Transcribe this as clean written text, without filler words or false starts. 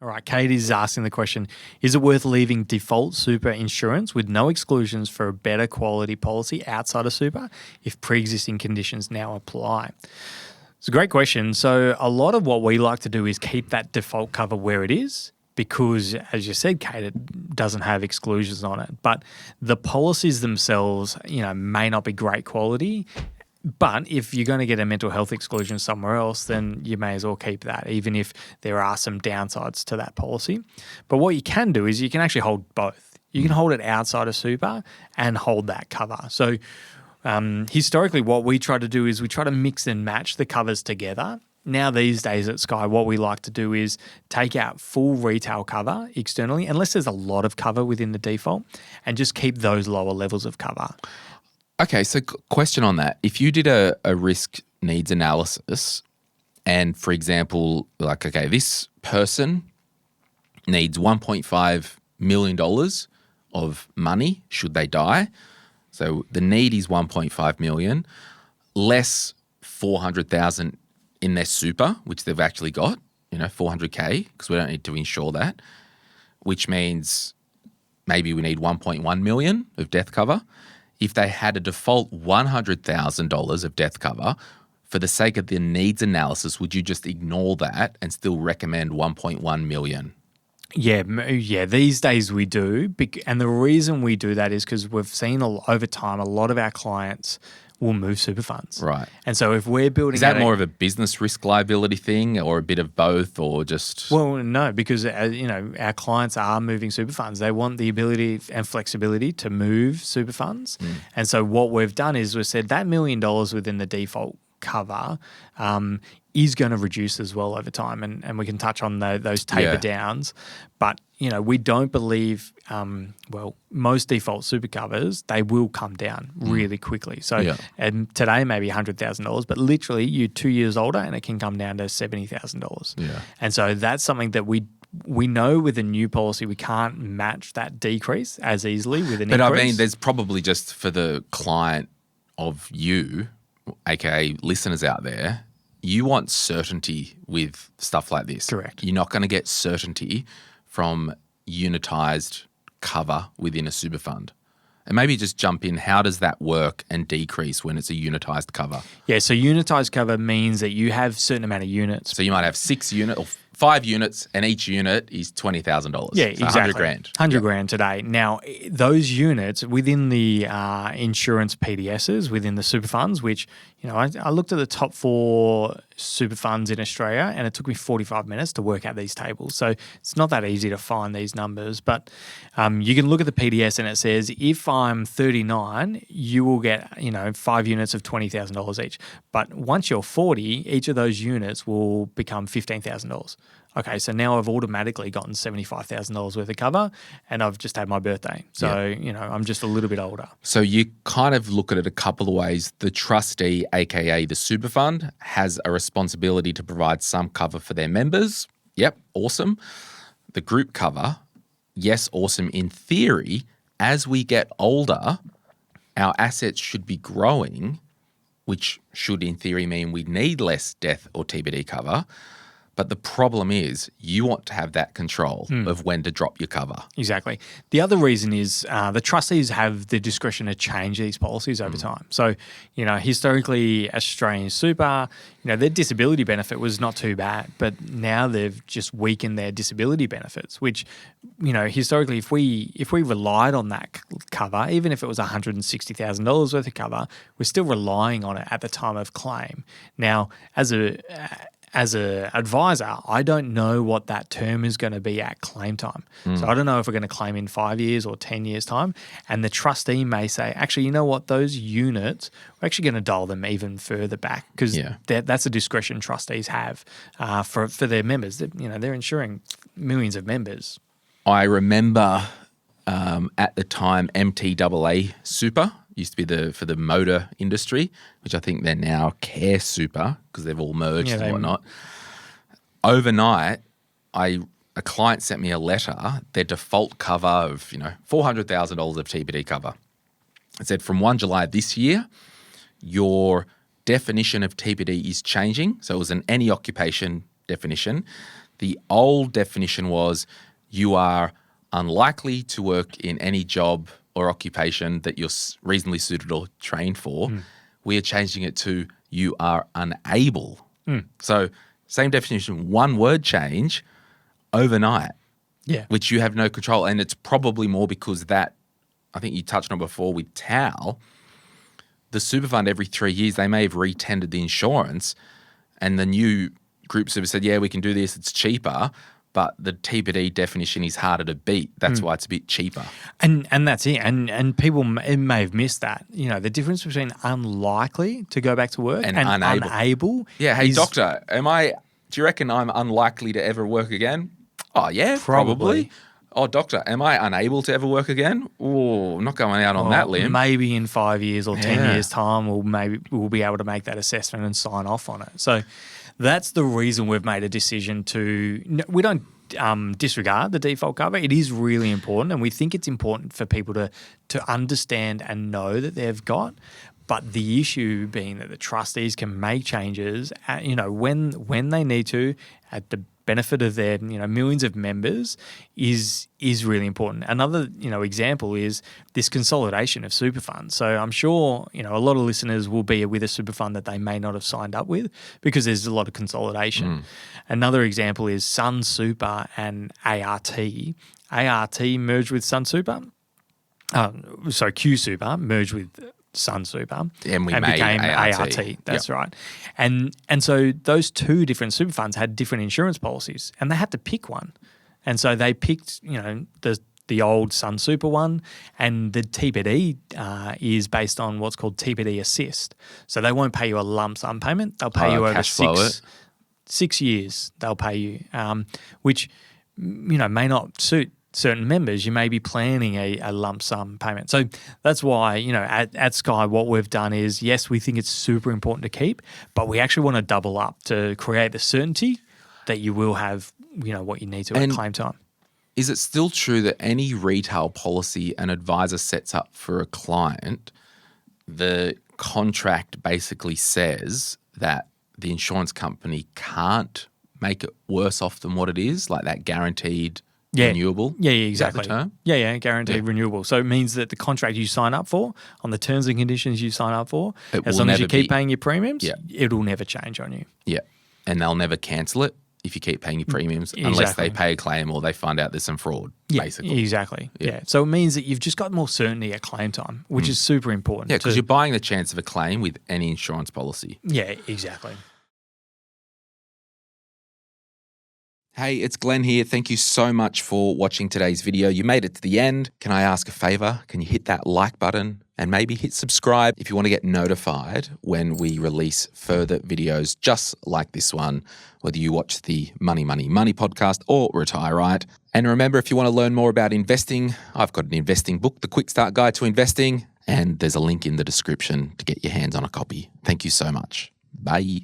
All right, Kate is asking the question, is it worth leaving default super insurance with no exclusions for a better quality policy outside of super if pre-existing conditions now apply? It's a great question. So a lot of what we like to do is keep that default cover where it is because, as you said, Kate, it doesn't have exclusions on it. But the policies themselves, may not be great quality. But if you're going to get a mental health exclusion somewhere else, then you may as well keep that, even if there are some downsides to that policy. But what you can do is you can actually hold both. You can hold it outside of super and hold that cover. So historically, what we try to do is we try to mix and match the covers together. Now these days at Sky, what we like to do is take out full retail cover externally, unless there's a lot of cover within the default, and just keep those lower levels of cover. Okay, so question on that. If you did a risk needs analysis and, for example, this person needs $1.5 million of money should they die. So the need is $1.5 million, less $400,000 in their super, which they've actually got, $400K, because we don't need to insure that, which means maybe we need $1.1 million of death cover. If they had a default $100,000 of death cover, for the sake of the needs analysis, would you just ignore that and still recommend $1.1 million? Yeah. These days we do. And the reason we do that is because we've seen over time a lot of our clients will move super funds. Right. And so if we're building... Is that more of a business risk liability thing or a bit of both or just... Well, no, because, our clients are moving super funds. They want the ability and flexibility to move super funds. And so what we've done is we've said that $1 million within the default cover is going to reduce as well over time. And we can touch on those taper downs. But, we don't believe, most default super covers, they will come down really quickly. So and today maybe $100,000, but literally you're 2 years older and it can come down to $70,000. Yeah. And so that's something that we know with a new policy we can't match that decrease as easily with an increase. But I mean, there's probably just for the client of you, aka listeners out there, you want certainty with stuff like this. Correct. You're not going to get certainty from unitized cover within a super fund. And maybe just jump in, how does that work and decrease when it's a unitized cover? Yeah, so unitized cover means that you have a certain amount of units. So you might have 6 units or 5 units and each unit is $20,000. Yeah, so exactly. $100,000. $100,000 today. Now, those units within the insurance PDSs, within the super funds, which, I looked at the top 4 super funds in Australia and it took me 45 minutes to work out these tables. So it's not that easy to find these numbers. But you can look at the PDS and it says, if I'm 39, you will get, 5 units of $20,000 each. But once you're 40, each of those units will become $15,000. Okay, so now I've automatically gotten $75,000 worth of cover and I've just had my birthday. So, I'm just a little bit older. So you kind of look at it a couple of ways. The trustee, aka the super fund, has a responsibility to provide some cover for their members. Yep, awesome. The group cover, yes, awesome. In theory, as we get older, our assets should be growing, which should in theory mean we need less death or TBD cover. But the problem is you want to have that control of when to drop your cover. Exactly. The other reason is the trustees have the discretion to change these policies over time. So, historically, Australian Super, their disability benefit was not too bad, but now they've just weakened their disability benefits, which, historically, if we relied on that cover, even if it was $160,000 worth of cover, we're still relying on it at the time of claim. Now, as an advisor, I don't know what that term is going to be at claim time. So I don't know if we're going to claim in 5 years or 10 years' time. And the trustee may say, actually, you know what, those units, we're actually going to dial them even further back because that's a discretion trustees have for their members. They're insuring millions of members. I remember at the time MTAA Super used to be for the motor industry, which I think they're now Care Super because they've all merged and whatnot. Overnight, a client sent me a letter, their default cover of, $400,000 of TBD cover. It said from 1 July this year, your definition of TBD is changing. So it was an any occupation definition. The old definition was you are unlikely to work in any job or occupation that you're reasonably suited or trained for. We are changing it to you are unable. So same definition, one word change overnight, which you have no control. And it's probably more because that, I think you touched on before with TAL, the super fund every 3 years, they may have retendered the insurance and the new group super said, yeah, we can do this, it's cheaper. But the TPD definition is harder to beat. That's why it's a bit cheaper. And that's it. And people may have missed that. You know, the difference between unlikely to go back to work and unable. Yeah, hey, doctor, do you reckon I'm unlikely to ever work again? Oh, yeah, probably. Oh, doctor, am I unable to ever work again? Oh, I'm not going out on that limb. Maybe in 5 years or 10 years' time, we'll be able to make that assessment and sign off on it. So that's the reason we've made a decision we don't disregard the default cover. It is really important, and we think it's important for people to understand and know that they've got. But the issue being that the trustees can make changes, when they need to, at the benefit of their millions of members, is really important. Another example is this consolidation of super funds. So I'm sure a lot of listeners will be with a super fund that they may not have signed up with because there's a lot of consolidation. Another example is Sun Super and ART. ART merged with Sun Super. Q Super merged with Sun Super and became ART. That's right. And so those two different super funds had different insurance policies and they had to pick one. And so they picked, the old Sun Super one, and the TPD is based on what's called TPD Assist. So they won't pay you a lump sum payment. They'll pay you over 6 years. They'll pay you, which may not suit certain members. You may be planning a lump sum payment. So that's why, at Sky, what we've done is, yes, we think it's super important to keep, but we actually want to double up to create the certainty that you will have, what you need to at claim time. Is it still true that any retail policy an advisor sets up for a client, the contract basically says that the insurance company can't make it worse off than what it is, like that guaranteed renewable? Yeah, exactly. Is that the term? Yeah, guaranteed renewable. So it means that the contract you sign up for, on the terms and conditions you sign up for, as long as you keep paying your premiums, it'll never change on you. Yeah, and they'll never cancel it if you keep paying your premiums unless they pay a claim or they find out there's some fraud, basically. Exactly. Yeah. So it means that you've just got more certainty at claim time, which is super important. Yeah, because you're buying the chance of a claim with any insurance policy. Yeah, exactly. Hey, it's Glen here. Thank you so much for watching today's video. You made it to the end. Can I ask a favor? Can you hit that like button and maybe hit subscribe if you want to get notified when we release further videos just like this one, whether you watch the Money, Money, Money podcast or Retire Right. And remember, if you want to learn more about investing, I've got an investing book, The Quick Start Guide to Investing, and there's a link in the description to get your hands on a copy. Thank you so much. Bye.